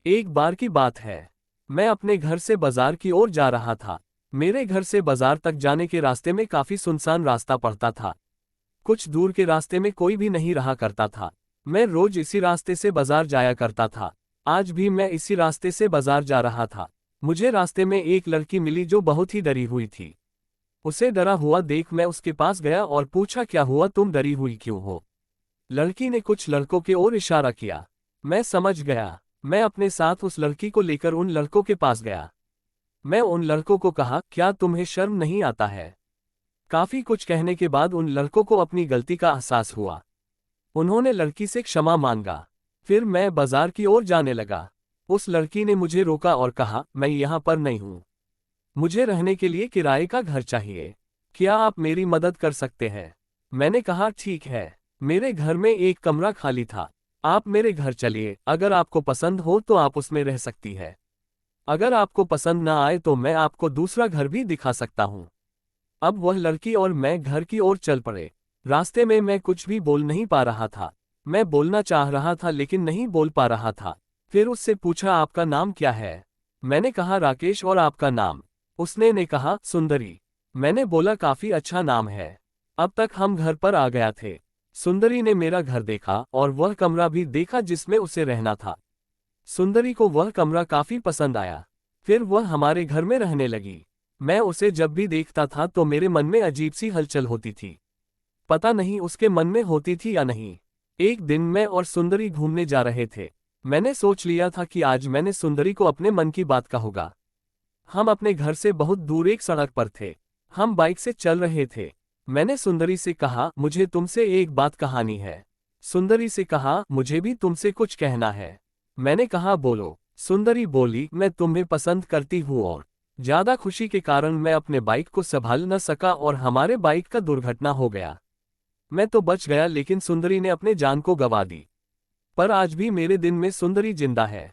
एक बार की बात है। मैं अपने घर से बाजार की ओर जा रहा था। मेरे घर से बाजार तक जाने के रास्ते में काफी सुनसान रास्ता पड़ता था। कुछ दूर के रास्ते में कोई भी नहीं रहा करता था। मैं रोज इसी रास्ते से बाजार जाया करता था। आज भी मैं इसी रास्ते से बाजार जा रहा था। मुझे रास्ते में एक लड़की मिली जो बहुत ही डरी हुई थी। उसे डरा हुआ देख मैं उसके पास गया और पूछा, क्या हुआ, तुम डरी हुई क्यों हो? लड़की ने कुछ लड़कों की ओर इशारा किया। मैं समझ गया। मैं अपने साथ उस लड़की को लेकर उन लड़कों के पास गया। मैं उन लड़कों को कहा, क्या तुम्हें शर्म नहीं आता है? काफी कुछ कहने के बाद उन लड़कों को अपनी गलती का एहसास हुआ। उन्होंने लड़की से क्षमा मांगा। फिर मैं बाजार की ओर जाने लगा। उस लड़की ने मुझे रोका और कहा, मैं यहाँ पर नहीं हूँ। मुझे रहने के लिए किराए का घर चाहिए। क्या आप मेरी मदद कर सकते हैं? मैंने कहा, ठीक है। मेरे घर में एक कमरा खाली था। आप मेरे घर चलिए, अगर आपको पसंद हो तो आप उसमें रह सकती है। अगर आपको पसंद ना आए तो मैं आपको दूसरा घर भी दिखा सकता हूँ। अब वह लड़की और मैं घर की ओर चल पड़े। रास्ते में मैं कुछ भी बोल नहीं पा रहा था। मैं बोलना चाह रहा था लेकिन नहीं बोल पा रहा था। फिर उससे पूछा, आपका नाम क्या है? मैंने कहा, राकेश। और आपका नाम? उसने ने कहा, सुंदरी। मैंने बोला, काफी अच्छा नाम है। अब तक हम घर पर आ गया थे। सुंदरी ने मेरा घर देखा और वह कमरा भी देखा जिसमें उसे रहना था। सुंदरी को वह कमरा काफी पसंद आया। फिर वह हमारे घर में रहने लगी। मैं उसे जब भी देखता था तो मेरे मन में अजीब सी हलचल होती थी। पता नहीं उसके मन में होती थी या नहीं। एक दिन मैं और सुंदरी घूमने जा रहे थे। मैंने सोच लिया था कि आज मैंने सुंदरी को अपने मन की बात कहूंगा। हम अपने घर से बहुत दूर एक सड़क पर थे। हम बाइक से चल रहे थे। मैंने सुंदरी से कहा, मुझे तुमसे एक बात कहानी है। सुंदरी से कहा, मुझे भी तुमसे कुछ कहना है। मैंने कहा, बोलो। सुंदरी बोली, मैं तुम्हें पसंद करती हूँ और ज्यादा खुशी के कारण मैं अपने बाइक को संभाल न सका और हमारे बाइक का दुर्घटना हो गया। मैं तो बच गया लेकिन सुंदरी ने अपने जान को गंवा दी। पर आज भी मेरे दिन में सुंदरी जिंदा है।